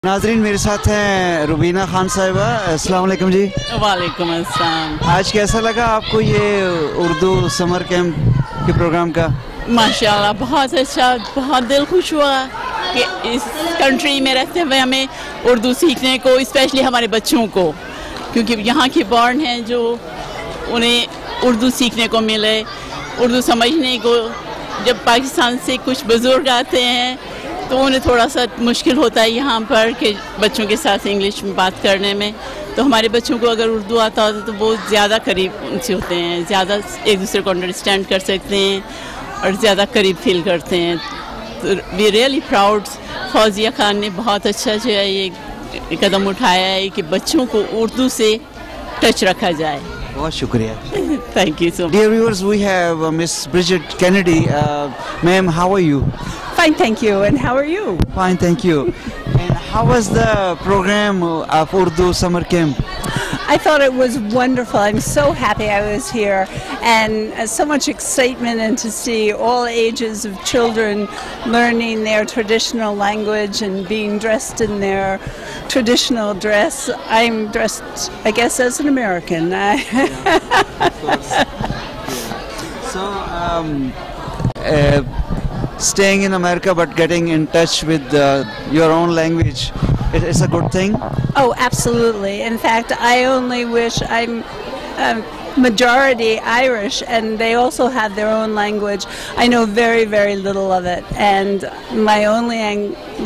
नाजरीन, मेरे साथ हैं रुबीना खान साहिबा। अस्सलाम वालेकुम जी। वालेकुम अस्सलाम। आज कैसा लगा आपको ये उर्दू समर कैंप के प्रोग्राम का? माशाल्लाह बहुत अच्छा, बहुत दिल खुश हुआ कि इस कंट्री में रहते हुए हमें उर्दू सीखने को, स्पेशली हमारे बच्चों को, क्योंकि यहाँ के बॉर्न हैं जो उन्हें उर्दू सीखने को मिले, उर्दू समझने को। जब पाकिस्तान से कुछ बुज़ुर्ग आते हैं तो उन्हें थोड़ा सा मुश्किल होता है यहाँ पर कि बच्चों के साथ इंग्लिश में बात करने में। तो हमारे बच्चों को अगर उर्दू आता होता तो वो ज़्यादा करीब उनसे होते हैं, ज़्यादा एक दूसरे को अंडरस्टैंड कर सकते हैं और ज़्यादा करीब फील करते हैं। तो we really proud, Fauzia Khan ने बहुत अच्छा जो है ये कदम उठाया है कि बच्चों को उर्दू से टच रखा जाए। बहुत शुक्रिया। Thank you so much. Dear viewers, we have Miss Bridget Kennedy. Ma'am, how are you? Fine, thank you. And how are you? Fine, thank you. And how was the program of Urdu summer camp? I thought it was wonderful. I'm so happy I was here, and so much excitement, and to see all ages of children learning their traditional language and being dressed in their traditional dress. I'm dressed, I guess, as an American. Of course. So, staying in America but getting in touch with your own language, it's a good thing? Oh, absolutely. In fact, I only wish I'm majority Irish, and they also have their own language. I know very, very little of it, and my only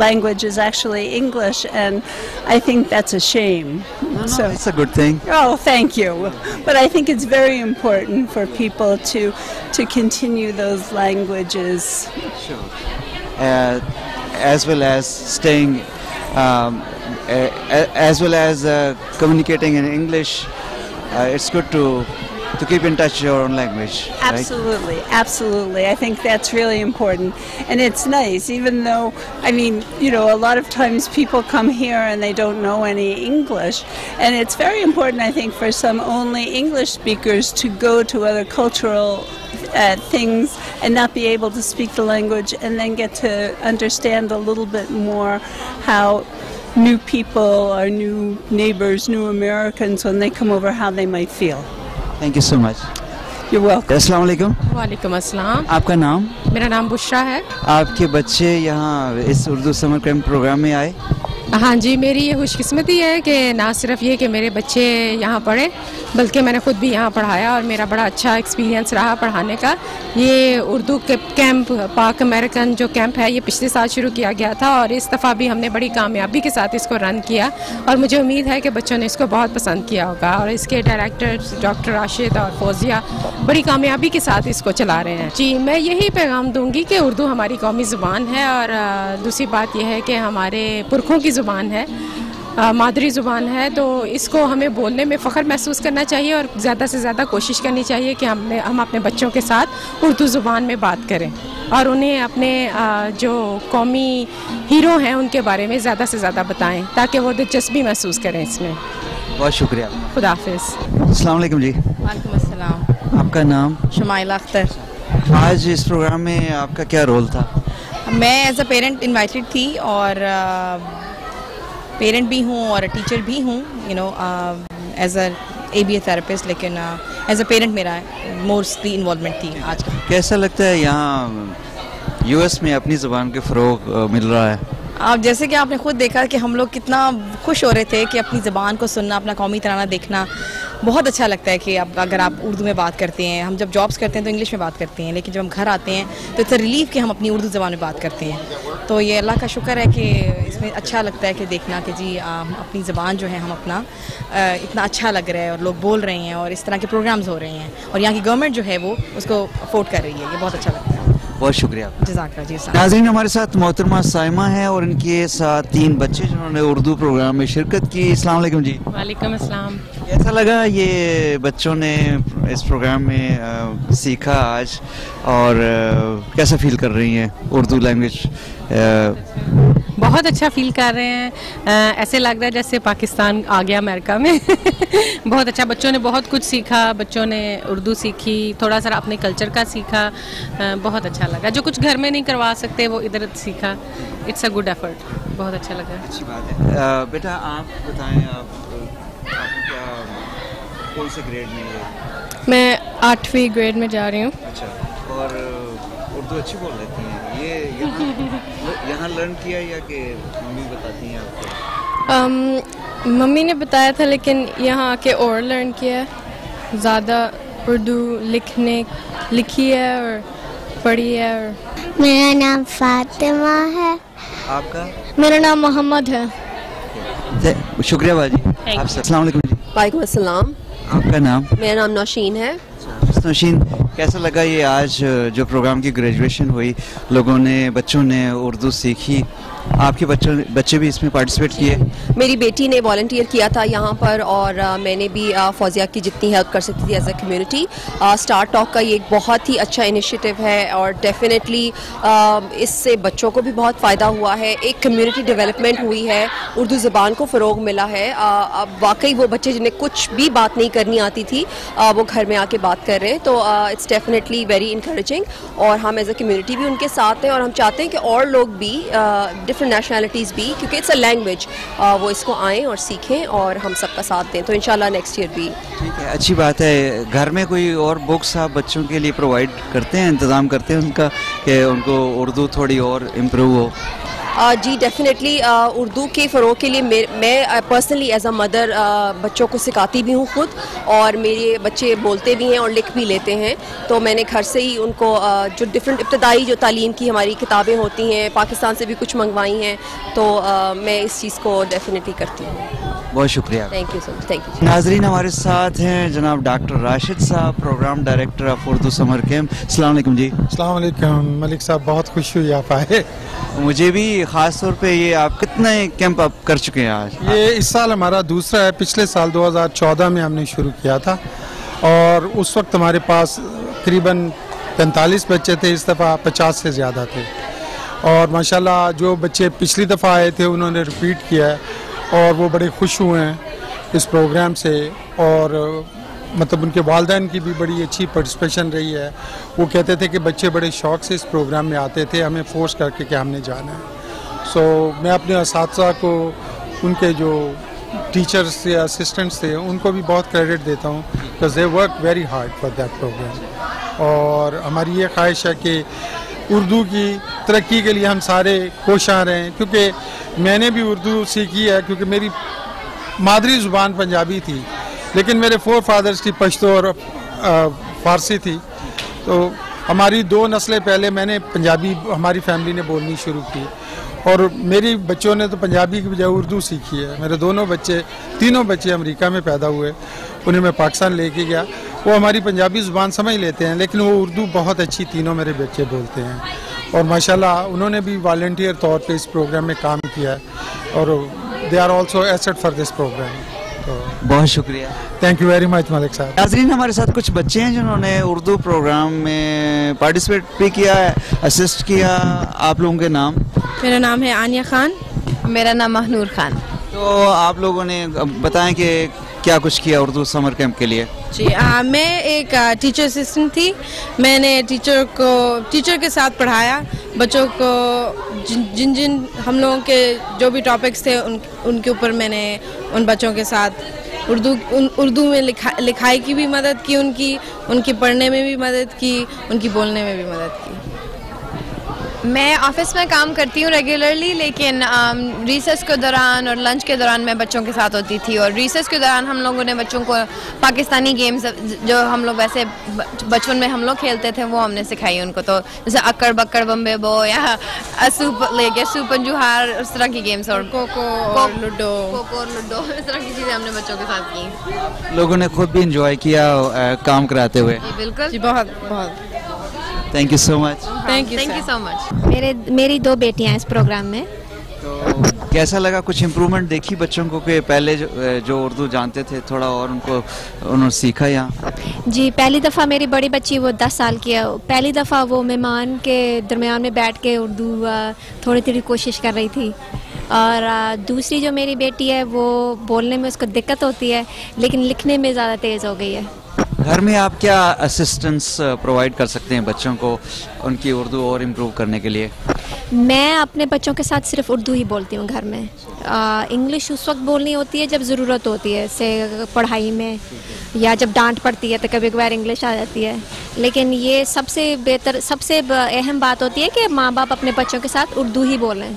language is actually English, and I think that's a shame. No, it's a good thing. Oh, thank you. But I think it's very important for people to continue those languages. Sure. As well as staying, as well as communicating in English. It's good to keep in touch with your own language. Absolutely, right? Absolutely. I think that's really important. And it's nice, even though, I mean, you know, a lot of times people come here and they don't know any English. And it's very important, I think, for some only English speakers to go to other cultural things and not be able to speak the language, and then get to understand a little bit more how new people or new neighbors, new Americans, when they come over, how they might feel. Thank you so much. You're welcome. अस्सलाम वालेकुम। वालेकुम अस्सलाम। आपका नाम? मेरा नाम बुशरा है। आपके बच्चे यहाँ इस उर्दू समर कैंप प्रोग्राम में आए? हाँ जी, मेरी ये खुशकिस्मती है कि ना सिर्फ ये कि मेरे बच्चे यहाँ पढ़े, बल्कि मैंने ख़ुद भी यहाँ पढ़ाया और मेरा बड़ा अच्छा एक्सपीरियंस रहा पढ़ाने का। ये उर्दू के कैंप, पाक अमेरिकन जो कैंप है, ये पिछले साल शुरू किया गया था और इस दफ़ा भी हमने बड़ी कामयाबी के साथ इसको रन किया और मुझे उम्मीद है कि बच्चों ने इसको बहुत पसंद किया होगा। और इसके डायरेक्टर डॉक्टर राशिद और फौजिया बड़ी कामयाबी के साथ इसको चला रहे हैं। जी, मैं यही पैगाम दूँगी कि उर्दू हमारी कौमी ज़ुबान है और दूसरी बात यह है कि हमारे पुरखों की ज़ुबान है, मादरी ज़ुबान है, तो इसको हमें बोलने में फ़ख्र महसूस करना चाहिए और ज़्यादा से ज़्यादा कोशिश करनी चाहिए कि हम अपने बच्चों के साथ उर्दू ज़ुबान में बात करें और उन्हें अपने जो कौमी हीरो हैं उनके बारे में ज़्यादा से ज़्यादा बताएं ताकि वो दिलचस्पी महसूस करें इसमें। बहुत शुक्रिया। खुदा हाफिज़। अस्सलाम वालेकुम जी। वालेकुम अस्सलाम। आपका नाम? शुमाइला अख्तर। आज इस प्रोग्राम में आपका क्या रोल था? मैं एज अ पेरेंट इनवाइटेड थी और पेरेंट भी हूँ और टीचर भी हूँ, you know, as a ABA therapist, लेकिन एज अ पेरेंट मेरा मोस्टली इन्वॉल्वमेंट थी आज का। कैसा लगता है यहाँ US में अपनी ज़ुबान के फ़रोग मिल रहा है? अब जैसे कि आपने खुद देखा कि हम लोग कितना खुश हो रहे थे कि अपनी ज़बान को सुनना, अपना कौमी तराना देखना बहुत अच्छा लगता है कि अब अगर आप उर्दू में बात करते हैं, हम जब जॉब्स करते हैं तो इंग्लिश में बात करते हैं, लेकिन जब हम घर आते हैं तो इट्स अ रिलीफ कि हम अपनी उर्दू ज़बान में बात करते हैं। तो ये अल्लाह का शुक्र है कि इसमें अच्छा लगता है कि देखना कि जी अपनी ज़बान जो है हम अपना इतना अच्छा लग रहा है और लोग बोल रहे हैं और इस तरह के प्रोग्राम्स हो रहे हैं और यहाँ की गवर्नमेंट जो है वो उसको अफोर्ड कर रही है। ये बहुत अच्छा लगता है। बहुत शुक्रिया। जज़ाकल्लाह जी। नाज़रीन, हमारे साथ मोहतरमा साइमा है और इनके साथ 3 बच्चे जिन्होंने उर्दू प्रोग्राम में शिरकत की। अस्सलाम वालेकुम जी। वालेकुम अस्सलाम। कैसा लगा ये बच्चों ने इस प्रोग्राम में सीखा आज और कैसा फील कर रही हैं उर्दू लैंग्वेज? बहुत अच्छा फील कर रहे हैं, ऐसे लग रहा है जैसे पाकिस्तान आ गया अमेरिका में। बहुत अच्छा, बच्चों ने बहुत कुछ सीखा, बच्चों ने उर्दू सीखी, थोड़ा सा अपने कल्चर का सीखा, बहुत अच्छा लगा। जो कुछ घर में नहीं करवा सकते वो इधर सीखा। It's a good effort. बहुत अच्छा लगा। अच्छी बात है। बेटा आप बताएं, आपको क्या कौन से ग्रेड में ये? मैं 8वीं ग्रेड में जा रही हूँ। अच्छा, और उर्दू अच्छी बोल लेती हैं? ये यहाँ लर्न किया या कि मम्मी बताती हैं आपको? मम्मी ने बताया था, लेकिन यहाँ आके और लर्न किया है। ज़्यादा उर्दू लिखी है और पढ़ी है। और मेरा नाम फातिमा है। आपका? मेरा नाम मोहम्मद है। शुक्रिया बाजी। अस्सलाम वालेकुम जी। वालेकुम अस्सलाम। आपका नाम? मेरा नाम नौशीन है। नौशीन, कैसा लगा ये आज जो प्रोग्राम की ग्रेजुएशन हुई, लोगों ने, बच्चों ने उर्दू सीखी, आपके बच्चे भी इसमें पार्टिसिपेट किए? मेरी बेटी ने वॉलंटियर किया था यहाँ पर, और मैंने भी फौजिया की जितनी हेल्प कर सकती थी as a community. Star talk का ये एक बहुत ही अच्छा इनिशिएटिव है, और डेफिनेटली इससे बच्चों को भी बहुत फ़ायदा हुआ है। एक कम्युनिटी डेवलपमेंट हुई है, उर्दू ज़बान को फ़रोग मिला है। अब वाकई वो बच्चे जिन्हें कुछ भी बात नहीं करनी आती थी, वो घर में आके बात कर रहे हैं, तो इट्स डेफिनेटली वेरी इंकरेजिंग। और हम एज अ कम्युनिटी भी उनके साथ हैं, और हम चाहते हैं कि और लोग भी डिफरेंट नेशनलिटीज़ भी, क्योंकि इट्स अ लैंग्वेज, वो इसको आएँ और सीखें और हम सबका साथ दें। तो इंशाल्लाह नेक्स्ट ईयर भी। ठीक है, अच्छी बात है। घर में कोई और बुक्स आप बच्चों के लिए प्रोवाइड करते हैं, इंतज़ाम करते हैं उनका, कि उनको उर्दू थोड़ी और इम्प्रूव हो? जी डेफिनेटली, उर्दू के फ़रोग के लिए मैं पर्सनली एज अ मदर बच्चों को सिखाती भी हूँ खुद, और मेरे बच्चे बोलते भी हैं और लिख भी लेते हैं। तो मैंने घर से ही उनको जो डिफरेंट इब्तदाई जो तालीम की हमारी किताबें होती हैं, पाकिस्तान से भी कुछ मंगवाई हैं, तो मैं इस चीज़ को डेफिनेटली करती हूँ। बहुत शुक्रिया। Thank you so much. Thank you. नाजरीन, हमारे साथ हैं जनाब डॉक्टर राशिद साहब, program director of Urdu summer camp. अस्सलाम वालेकुम जी। अस्सलाम वालेकुम मलिक साहब, बहुत खुशी हुई आप आए। मुझे भी ख़ास तौर पे ये, आप कितने कैंप आप कर चुके हैं आज? ये इस साल हमारा दूसरा है। पिछले साल 2014 में हमने शुरू किया था, और उस वक्त हमारे पास करीबन 45 बच्चे थे। इस दफ़ा 50 से ज़्यादा थे, और माशाल्लाह जो बच्चे पिछली दफ़ा आए थे उन्होंने रिपीट किया है, और वो बड़े खुश हुए हैं इस प्रोग्राम से। और मतलब उनके वालिदैन की भी बड़ी अच्छी पार्टिसिपेशन रही है। वो कहते थे कि बच्चे बड़े शौक़ से इस प्रोग्राम में आते थे, हमें फोर्स करके कि हमने जाना है। सो मैं अपने असातिज़ा को, उनके जो टीचर्स या असिस्टेंट्स थे, उनको भी बहुत क्रेडिट देता हूँ, because they work very hard for that program. और हमारी ये ख्वाहिश है कि उर्दू की तरक्की के लिए हम सारे कोशिश रहें, क्योंकि मैंने भी उर्दू सीखी है, क्योंकि मेरी मादरी ज़ुबान पंजाबी थी, लेकिन मेरे फोर फादर्स की पश्तो और फ़ारसी थी। तो हमारी 2 नस्लें पहले मैंने पंजाबी, हमारी फैमिली ने बोलनी शुरू की, और मेरी बच्चों ने तो पंजाबी की बजाय उर्दू सीखी है। मेरे तीनों बच्चे अमेरिका में पैदा हुए, उन्हें मैं पाकिस्तान लेके गया। वो हमारी पंजाबी ज़ुबान समझ लेते हैं, लेकिन वो उर्दू बहुत अच्छी तीनों मेरे बच्चे बोलते हैं, और माशाल्लाह उन्होंने भी वॉलंटियर तौर पे इस प्रोग्राम में काम किया है, और they are also asset for this program. तो बहुत शुक्रिया। Thank you very much Malik साहब। नाज़रीन, हमारे साथ कुछ बच्चे हैं जिन्होंने उर्दू प्रोग्राम में पार्टिसिपेट भी किया है, असिस्ट किया। आप लोगों के नाम? मेरा नाम है आनिया खान। मेरा नाम महनूर खान। तो आप लोगों ने बताएं कि क्या कुछ किया उर्दू समर कैंप के लिए? जी मैं एक टीचर असिस्टेंट थी। मैंने टीचर के साथ पढ़ाया बच्चों को। जिन हम लोगों के जो भी टॉपिक्स थे उनके ऊपर मैंने उन बच्चों के साथ उर्दू में लिखाई की भी मदद की, उनकी पढ़ने में भी मदद की, उनकी बोलने में भी मदद की। मैं ऑफिस में काम करती हूँ रेगुलरली, लेकिन रिसेस के दौरान और लंच के दौरान मैं बच्चों के साथ होती थी। और रिसेस के दौरान हम लोगों ने बच्चों को पाकिस्तानी गेम्स जो हम लोग वैसे बचपन में हम लोग खेलते थे वो हमने सिखाई उनको। तो जैसे अक्कड़ बक्कड़ बम्बे बो या सूपन जुहार, उस तरह की गेम्स, और कोको और लूडो, इस तरह की चीज़ें हमने बच्चों के साथ की। लोगों ने खुद भी इंजॉय किया काम कराते हुए? बिल्कुल जी, बहुत। Thank you so much. Thank you so much. मेरी 2 बेटियां हैं इस प्रोग्राम में। तो कैसा लगा? कुछ इम्प्रूवमेंट देखी बच्चों को कि पहले जो उर्दू जानते थे थोड़ा और उन्होंने सीखा यहाँ? जी, पहली दफ़ा मेरी बड़ी बच्ची, वो 10 साल की है, पहली दफ़ा वो मेहमान के दरमियान में बैठ के उर्दू थोड़ी कोशिश कर रही थी। और दूसरी जो मेरी बेटी है वो बोलने में उसको दिक्कत होती है, लेकिन लिखने में ज़्यादा तेज़ हो गई है। घर में आप क्या असिस्टेंस प्रोवाइड कर सकते हैं बच्चों को उनकी उर्दू और इम्प्रूव करने के लिए? मैं अपने बच्चों के साथ सिर्फ उर्दू ही बोलती हूँ घर में। इंग्लिश उस वक्त बोलनी होती है जब ज़रूरत होती है, से पढ़ाई में या जब डांट पड़ती है तो कभी कभार इंग्लिश आ जाती है। लेकिन ये सबसे बेहतर, सबसे अहम बात होती है कि माँ बाप अपने बच्चों के साथ उर्दू ही बोलें।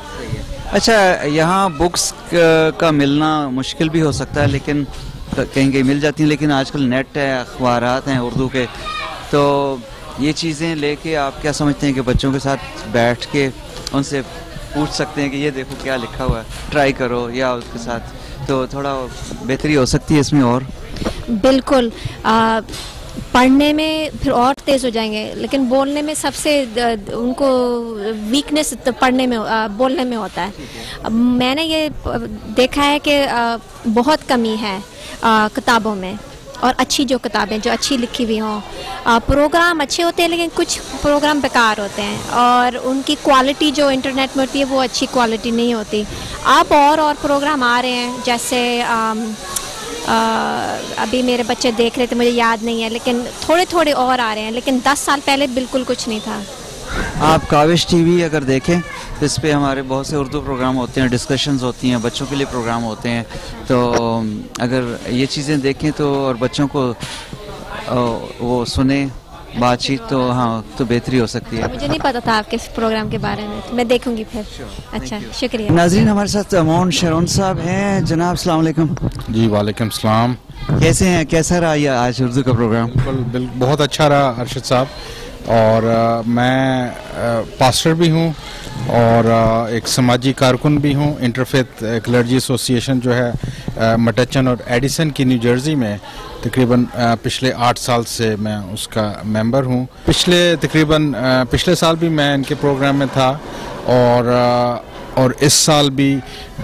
अच्छा, यहाँ बुक्स का मिलना मुश्किल भी हो सकता है, लेकिन कहीं कहीं मिल जाती हैं, लेकिन आजकल नेट है, अखबारात हैं उर्दू के, तो ये चीज़ें लेके आप क्या समझते हैं कि बच्चों के साथ बैठ के उनसे पूछ सकते हैं कि ये देखो क्या लिखा हुआ है, ट्राई करो, या उसके साथ तो थोड़ा बेहतरी हो सकती है इसमें? और बिल्कुल, पढ़ने में फिर और तेज़ हो जाएंगे, लेकिन बोलने में सबसे उनको वीकनेस तो पढ़ने में बोलने में होता है। मैंने ये देखा है कि बहुत कमी है किताबों में, और अच्छी जो किताबें जो अच्छी लिखी हुई हों। प्रोग्राम अच्छे होते हैं लेकिन कुछ प्रोग्राम बेकार होते हैं, और उनकी क्वालिटी जो इंटरनेट में होती है वो अच्छी क्वालिटी नहीं होती। अब और प्रोग्राम आ रहे हैं, जैसे अभी मेरे बच्चे देख रहे थे, मुझे याद नहीं है, लेकिन थोड़े थोड़े और आ रहे हैं, लेकिन 10 साल पहले बिल्कुल कुछ नहीं था। आप काविश टीवी अगर देखें तो इस पे हमारे बहुत से उर्दू प्रोग्राम होते हैं, डिस्कशंस होती हैं, बच्चों के लिए प्रोग्राम होते हैं, तो अगर ये चीज़ें देखें तो और बच्चों को वो सुने बातचीत, तो हाँ, तो बेहतरी हो सकती है। मुझे नहीं पता था आपके इस प्रोग्राम के बारे में, तो मैं देखूंगी फिर। अच्छा, शुक्रिया। नाज़रीन, हमारे साथ अमोन शरोन साहब हैं। जनाब अस्सलाम वालेकुम। जी वालेकुम सलाम। कैसे हैं, कैसा रहा ये आज उर्दू का प्रोग्राम? बिल्कुल बहुत अच्छा रहा अरशद साहब, और मैं पास्टर भी हूँ और एक समाजी कारकुन भी हूँ। इंटरफेथ क्लर्जी एसोसिएशन जो है मटचन और एडिसन की न्यू जर्सी में तकरीबन पिछले 8 साल से मैं उसका मेंबर हूँ। पिछले साल भी मैं इनके प्रोग्राम में था, और इस साल भी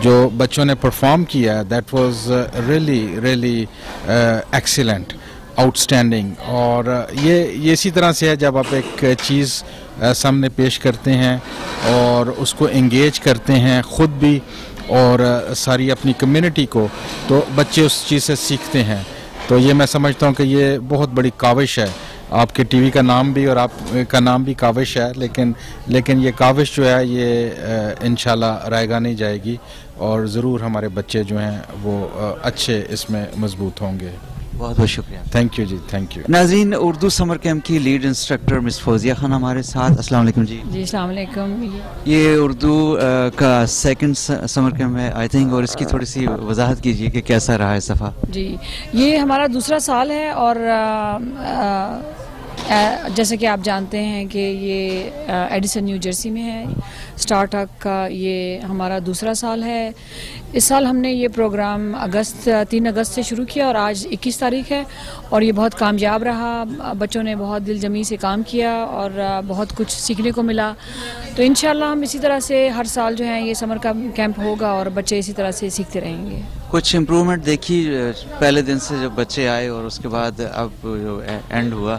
जो बच्चों ने परफॉर्म किया that was really excellent, outstanding. और ये इसी तरह से है जब आप एक चीज़ सामने पेश करते हैं और उसको एंगेज करते हैं खुद भी और सारी अपनी कम्युनिटी को, तो बच्चे उस चीज़ से सीखते हैं। तो ये मैं समझता हूँ कि ये बहुत बड़ी काविश है। आपके टीवी का नाम भी और आपका नाम भी काविश है, लेकिन ये काविश जो है ये इंशाल्लाह रायगा नहीं जाएगी, और ज़रूर हमारे बच्चे जो हैं वो अच्छे इसमें मजबूत होंगे। बहुत बहुत शुक्रिया। थैंक यू जी, थैंक यू। नाज़रीन, उर्दू समर कैंप की lead instructor miss Fauzia Khan हमारे साथ। अस्सलाम वालेकुम जी। जी अस्सलाम वालेकुम। ये उर्दू का सेकंड समर कैंप है आई थिंक, और इसकी थोड़ी सी वजाहत कीजिए कि कैसा रहा है सफ़ा? जी, ये हमारा दूसरा साल है, और जैसे कि आप जानते हैं कि ये एडिसन न्यू जर्सी में है। स्टार्टअप का ये हमारा दूसरा साल है। इस साल हमने ये प्रोग्राम 3 अगस्त से शुरू किया और आज 21 तारीख है, और ये बहुत कामयाब रहा। बच्चों ने बहुत दिलजमी से काम किया और बहुत कुछ सीखने को मिला। तो इंशाल्लाह हम इसी तरह से हर साल जो है ये समर का कैंप होगा और बच्चे इसी तरह से सीखते रहेंगे। कुछ इम्प्रूवमेंट देखी पहले दिन से जब बच्चे आए और उसके बाद अब जो एंड हुआ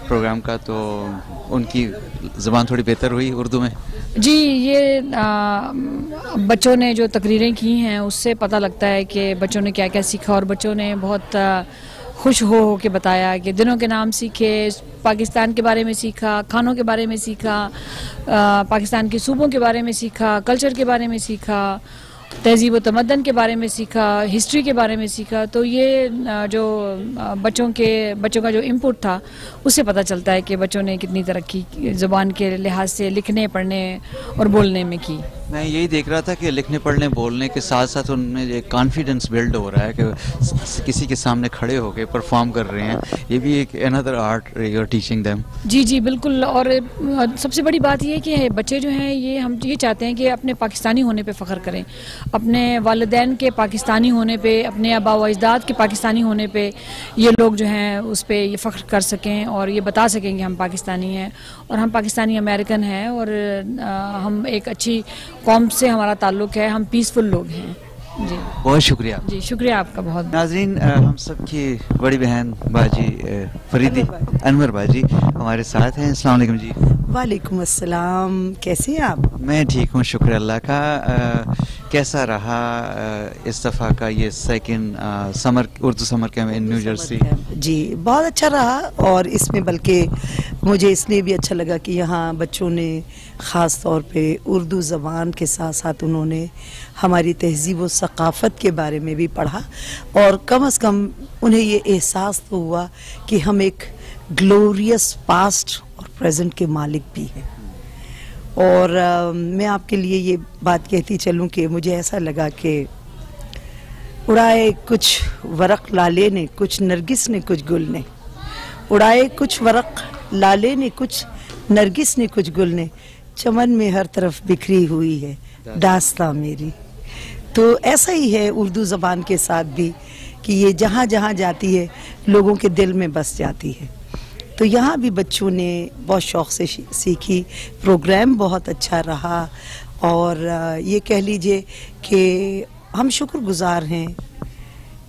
प्रोग्राम का, तो उनकी ज़बान थोड़ी बेहतर हुई उर्दू में? जी, ये बच्चों ने जो तकरीरें की हैं उससे पता लगता है कि बच्चों ने क्या क्या सीखा, और बच्चों ने बहुत खुश हो के बताया कि दिनों के नाम सीखे, पाकिस्तान के बारे में सीखा, खानों के बारे में सीखा, पाकिस्तान के सूबों के बारे में सीखा, कल्चर के बारे में सीखा, तहजीब व तमद्दन के बारे में सीखा, हिस्ट्री के बारे में सीखा। तो ये जो बच्चों का जो इनपुट था उससे पता चलता है कि बच्चों ने कितनी तरक्की ज़ुबान के लिहाज से लिखने, पढ़ने और बोलने में की। मैं यही देख रहा था कि लिखने, पढ़ने, बोलने के साथ साथ उनमें एक कॉन्फिडेंस बिल्ड हो रहा है कि किसी के सामने खड़े होकर परफॉर्म कर रहे हैं। ये भी एक another art you are teaching them. जी बिल्कुल। और सबसे बड़ी बात ये कि बच्चे जो हैं हम ये चाहते हैं कि अपने पाकिस्तानी होने पे फ़ख्र करें, अपने वालिदैन के पाकिस्तानी होने पे, अपने आबा व अजदाद के पाकिस्तानी होने पे ये लोग जो हैं उस पर ये फ़ख्र कर सकें और ये बता सकें कि हम पाकिस्तानी हैं और हम पाकिस्तानी अमेरिकन हैं, और हम एक अच्छी कौम से हमारा ताल्लुक़ है, हम पीसफुल लोग हैं। जी बहुत शुक्रिया। जी शुक्रिया आपका बहुत। नाज़रीन, हम सब की बड़ी बहन बाजी फरीदी अनवर बाजी हमारे साथ हैं। अस्सलाम वालेकुम जी। वालेकुम अस्सलाम, कैसे हैं आप? मैं ठीक हूँ, शुक्र अल्लाह का। कैसा रहा इस दफ़ा का ये second Urdu summer camp in New Jersey? जी बहुत अच्छा रहा, और इसमें बल्कि मुझे इसलिए भी अच्छा लगा कि यहाँ बच्चों ने ख़ास तौर पे उर्दू ज़बान के साथ साथ उन्होंने हमारी तहज़ीब व सक़ाफ़त के बारे में भी पढ़ा, और कम से कम उन्हें ये एहसास तो हुआ कि हम एक ग्लोरियस पास्ट और प्रेजेंट के मालिक भी हैं। और मैं आपके लिए ये बात कहती चलूँ कि मुझे ऐसा लगा कि उड़ाए कुछ वरक लाले ने, कुछ नरगिस ने, कुछ गुल ने, उड़ाए कुछ वरक लाले ने, कुछ नरगिस ने, कुछ गुल ने, चमन में हर तरफ बिखरी हुई है दास्तां मेरी। तो ऐसा ही है उर्दू ज़बान के साथ भी कि ये जहाँ जहाँ जाती है लोगों के दिल में बस जाती है। तो यहाँ भी बच्चों ने बहुत शौक़ से सीखी, प्रोग्राम बहुत अच्छा रहा, और ये कह लीजिए कि हम शुक्रगुज़ार हैं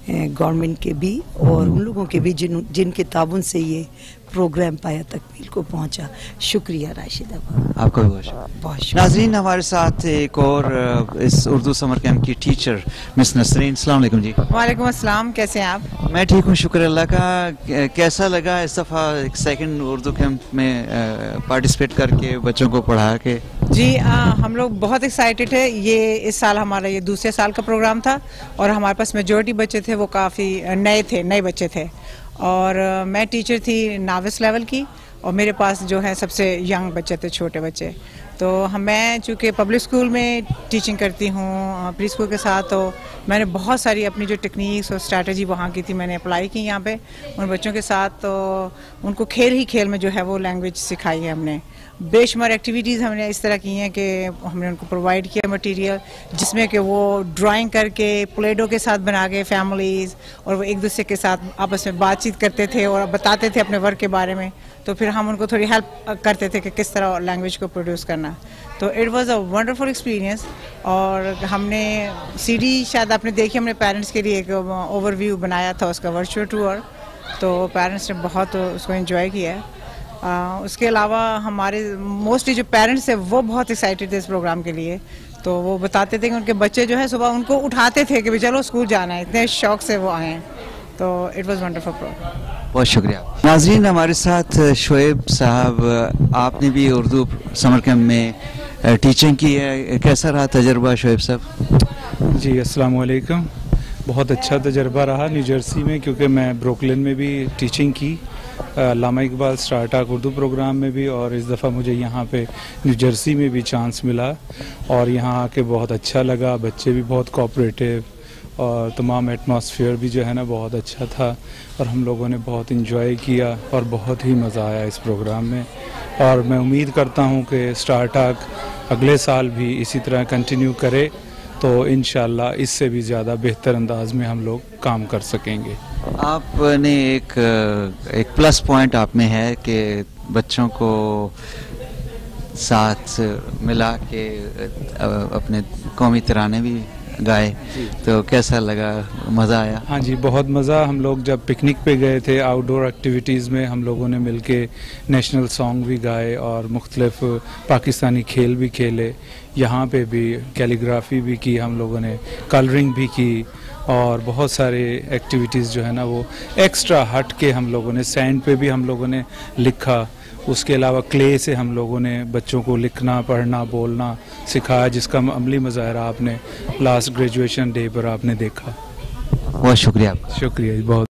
गवर्नमेंट के भी और उन लोगों के भी जिनके ताबुन से ये प्रोग्राम पाया तकमील को पहुंचा। शुक्रिया राशिदा, आपका भी बहुत शुक्रिया। नाज़रीन, हमारे साथ एक और इस उर्दू समर कैंप की टीचर मिस नसरीन। अस्सलाम वालेकुम जी। वालेकुम अस्सलाम, कैसे हैं आप? मैं ठीक हूँ, शुक्र अल्लाह का। कैसा लगा इस दफ़ा एक सेकंड उर्दू कैंप में पार्टिसिपेट करके, बच्चों को पढ़ा के? जी हम लोग बहुत एक्साइटेड है। ये इस साल हमारा ये दूसरे साल का प्रोग्राम था, और हमारे पास मेजॉरिटी बच्चे थे वो काफ़ी नए बच्चे थे, और मैं टीचर थी नाविस लेवल की, और मेरे पास जो है सबसे यंग बच्चे थे, छोटे बच्चे। तो मैं चूँकि पब्लिक स्कूल में टीचिंग करती हूँ प्री स्कूल के साथ, तो मैंने बहुत सारी अपनी जो टेक्निक्स और स्ट्रैटेजी वहाँ की थी मैंने अप्लाई की यहाँ पे उन बच्चों के साथ। तो उनको खेल ही खेल में जो है वो लैंग्वेज सिखाई है हमने। बेशुमार एक्टिविटीज़ हमने इस तरह की हैं कि हमने उनको प्रोवाइड किया मटेरियल, जिसमें कि वो ड्राइंग करके प्लेडो के साथ बना के फैमिलीज़, और वो एक दूसरे के साथ आपस में बातचीत करते थे और बताते थे अपने वर्क के बारे में। तो फिर हम उनको थोड़ी हेल्प करते थे कि किस तरह लैंग्वेज को प्रोड्यूस करना। तो it was a wonderful experience. और हमने सीडी शायद आपने देखी, हमने पेरेंट्स के लिए एक ओवरव्यू बनाया था उसका वर्चुअल टूर, तो पेरेंट्स ने बहुत उसको एंजॉय किया है। उसके अलावा हमारे मोस्टली जो पेरेंट्स हैं वो बहुत एक्साइटेड थे इस प्रोग्राम के लिए। तो वो बताते थे कि उनके बच्चे जो है सुबह उनको उठाते थे कि चलो स्कूल जाना है, इतने शौक से वो आए हैं। तो इट वाज वंडरफुल प्रोग्राम। बहुत शुक्रिया। नाज़रीन, हमारे साथ शोएब साहब, आपने भी उर्दू समर कैंप में टीचिंग की है, कैसा रहा तजर्बा शोएब साहब? जी अस्सलाम वालेकुम। बहुत अच्छा तजर्बा रहा न्यू जर्सी में, क्योंकि मैं ब्रुकलिन में भी टीचिंग की, अल्लामा इकबाल स्टार्टअप उर्दू प्रोग्राम में भी, और इस दफ़ा मुझे यहाँ पे न्यू जर्सी में भी चांस मिला, और यहाँ आके बहुत अच्छा लगा। बच्चे भी बहुत कोऑपरेटिव, और तमाम एटमॉस्फेयर भी जो है ना बहुत अच्छा था, और हम लोगों ने बहुत इंजॉय किया और बहुत ही मज़ा आया इस प्रोग्राम में। और मैं उम्मीद करता हूँ कि स्टार्टअप अगले साल भी इसी तरह कंटिन्यू करे, तो इंशाल्लाह इससे भी ज़्यादा बेहतर अंदाज में हम लोग काम कर सकेंगे। आपने एक प्लस पॉइंट आप में है कि बच्चों को साथ मिला के अपने कौमी तराने भी गाए, तो कैसा लगा, मज़ा आया? हाँ जी, बहुत मज़ा। हम लोग जब पिकनिक पे गए थे, आउटडोर एक्टिविटीज़ में हम लोगों ने मिलके नेशनल सॉन्ग भी गाए और मुख्तलिफ पाकिस्तानी खेल भी खेले। यहाँ पे भी कैलीग्राफी भी की हम लोगों ने, कलरिंग भी की, और बहुत सारे एक्टिविटीज़ जो है ना वो एक्स्ट्रा हट के हम लोगों ने, सैंड पे भी हम लोगों ने लिखा। उसके अलावा क्ले से हम लोगों ने बच्चों को लिखना, पढ़ना, बोलना सिखाया, जिसका अमली मुजाहरा आपने लास्ट ग्रेजुएशन डे पर आपने देखा। बहुत शुक्रिया। शुक्रिया बहुत।